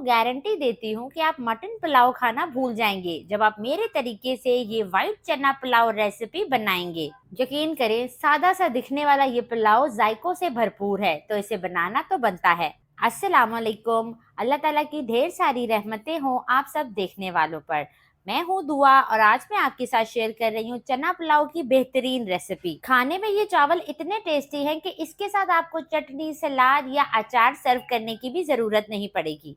Guarantee देती हूँ कि आप मटन पुलाव खाना भूल जाएंगे जब आप मेरे तरीके से ये वाइट चना पुलाव रेसिपी बनाएंगे। यकीन करें, सादा सा दिखने वाला ये पुलाव जायकों से भरपूर है, तो इसे बनाना तो बनता है। अस्सलाम वालेकुम। अल्लाह ताला की ढेर सारी रहमतें हों आप सब देखने वालों पर। मैं हूँ दुआ और आज मैं आपके साथ शेयर कर रही हूँ चना पुलाव की बेहतरीन रेसिपी। खाने में ये चावल इतने टेस्टी हैं कि इसके साथ आपको चटनी, सलाद या अचार सर्व करने की भी जरूरत नहीं पड़ेगी।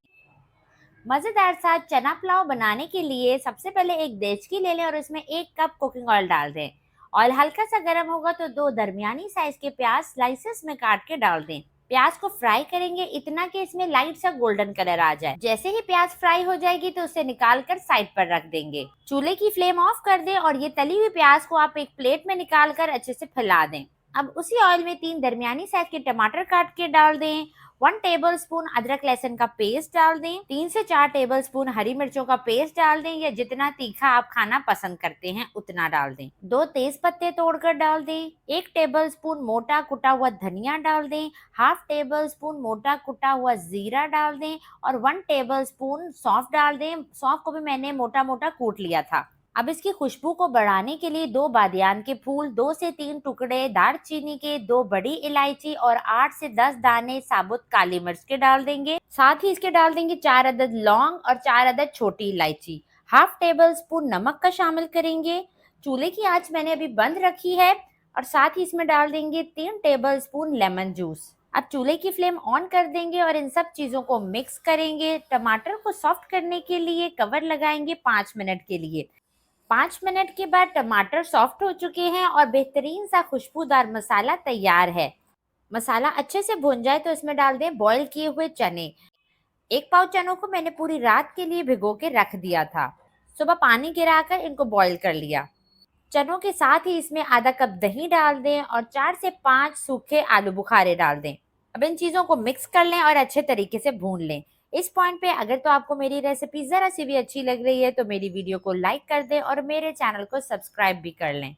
मजेदार सा चना पुलाव बनाने के लिए सबसे पहले एक देचकी ले लें और उसमें 1 कप कुकिंग ऑयल डाल दें। ऑयल हल्का सा गर्म होगा तो 2 दरमियानी साइज के प्याज स्लाइसेस में काट के डाल दें। प्याज को फ्राई करेंगे इतना कि इसमें लाइट सा गोल्डन कलर आ जाए। जैसे ही प्याज फ्राई हो जाएगी तो उसे निकाल कर साइड पर रख देंगे। चूल्हे की फ्लेम ऑफ कर दें और ये तली हुई प्याज को आप एक प्लेट में निकाल कर अच्छे से फैला दें। अब उसी ऑयल में 3 दरमियानी साइज के टमाटर काट के डाल दें। 1 टेबल स्पून अदरक लहसुन का पेस्ट डाल दें। 3 से 4 टेबल स्पून हरी मिर्चों का पेस्ट डाल दें, या जितना तीखा आप खाना पसंद करते हैं उतना डाल दें। 2 तेज पत्ते तोड़कर डाल दें। 1 टेबल स्पून मोटा कुटा हुआ धनिया डाल दें। ½ टेबल स्पून मोटा कुटा हुआ जीरा डाल दें और 1 टेबल स्पून सौंफ डाल दें। सौंफ को भी मैंने मोटा मोटा कूट लिया था। अब इसकी खुशबू को बढ़ाने के लिए 2 बादियान के फूल, 2 से 3 टुकड़े दालचीनी के, 2 बड़ी इलायची और 8 से 10 दाने साबुत काली मिर्च के डाल देंगे। साथ ही इसके डाल देंगे 4 अदद लौंग और 4 अदद छोटी इलायची। ½ टेबल स्पून नमक का शामिल करेंगे। चूल्हे की आंच मैंने अभी बंद रखी है और साथ ही इसमें डाल देंगे 3 टेबल स्पून लेमन जूस। अब चूल्हे की फ्लेम ऑन कर देंगे और इन सब चीजों को मिक्स करेंगे। टमाटर को सॉफ्ट करने के लिए कवर लगाएंगे 5 मिनट के लिए। 5 मिनट के बाद टमाटर सॉफ्ट हो चुके हैं और बेहतरीन सा खुशबूदार मसाला तैयार है। मसाला अच्छे से भुन जाए तो इसमें डाल दें बॉईल किए हुए चने। 1 पाव चनों को मैंने पूरी रात के लिए भिगो के रख दिया था। सुबह पानी गिराकर इनको बॉईल कर लिया। चनों के साथ ही इसमें आधा कप दही डाल दें और 4 से 5 सूखे आलू बुखारे डाल दें। अब इन चीज़ों को मिक्स कर लें और अच्छे तरीके से भून लें। इस पॉइंट पे अगर तो आपको मेरी रेसिपी ज़रा सी भी अच्छी लग रही है तो मेरी वीडियो को लाइक कर दें और मेरे चैनल को सब्सक्राइब भी कर लें।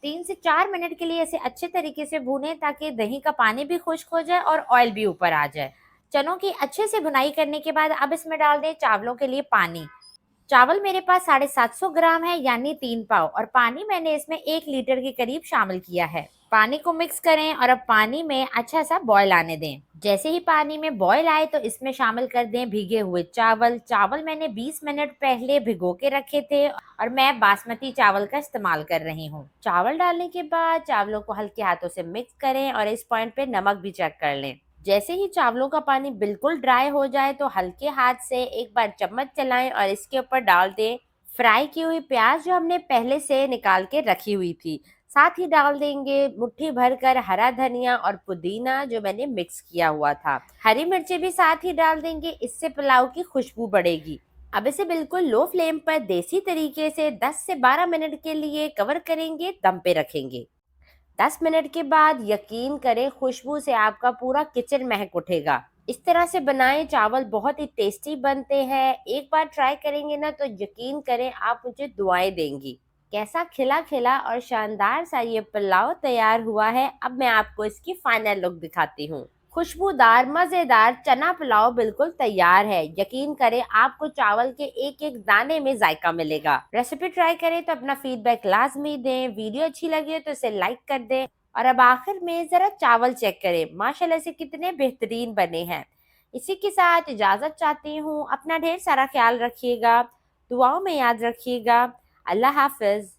3 से 4 मिनट के लिए इसे अच्छे तरीके से भूनें ताकि दही का पानी भी खुश्क हो जाए और ऑयल भी ऊपर आ जाए। चनों की अच्छे से भुनाई करने के बाद अब इसमें डाल दें चावलों के लिए पानी। चावल मेरे पास 750 ग्राम है यानी 3 पाव, और पानी मैंने इसमें 1 लीटर के करीब शामिल किया है। पानी को मिक्स करें और अब पानी में अच्छा सा बॉयल आने दें। जैसे ही पानी में बॉयल आए तो इसमें शामिल कर दें भीगे हुए चावल। चावल मैंने 20 मिनट पहले भिगो के रखे थे और मैं बासमती चावल का इस्तेमाल कर रही हूँ। चावल डालने के बाद चावलों को हल्के हाथों से मिक्स करें और इस पॉइंट पे नमक भी चेक कर लें। जैसे ही चावलों का पानी बिल्कुल ड्राई हो जाए तो हल्के हाथ से एक बार चम्मच चलाएं और इसके ऊपर डाल दें फ्राई की हुई प्याज जो हमने पहले से निकाल के रखी हुई थी। साथ ही डाल देंगे मुट्ठी भर कर हरा धनिया और पुदीना जो मैंने मिक्स किया हुआ था। हरी मिर्चें भी साथ ही डाल देंगे, इससे पुलाव की खुशबू बढ़ेगी। अब इसे बिल्कुल लो फ्लेम पर देसी तरीके से 10 से 12 मिनट के लिए कवर करेंगे, दम पे रखेंगे। 10 मिनट के बाद यकीन करें खुशबू से आपका पूरा किचन महक उठेगा। इस तरह से बनाएं, चावल बहुत ही टेस्टी बनते हैं। एक बार ट्राई करेंगे ना तो यकीन करें आप मुझे दुआएं देंगी। कैसा खिला खिला और शानदार सा ये पुलाव तैयार हुआ है। अब मैं आपको इसकी फाइनल लुक दिखाती हूँ। खुशबूदार मजेदार चना पुलाव बिल्कुल तैयार है। यकीन करें आपको चावल के एक एक दाने में जायका मिलेगा। रेसिपी ट्राई करें तो अपना फीडबैक लाजमी दें। वीडियो अच्छी लगी तो इसे लाइक कर दें और अब आखिर में जरा चावल चेक करें, माशाल्लाह से कितने बेहतरीन बने हैं। इसी के साथ इजाजत चाहती हूँ। अपना ढेर सारा ख्याल रखिएगा, दुआओं में याद रखिएगा। अल्लाह हाफिज।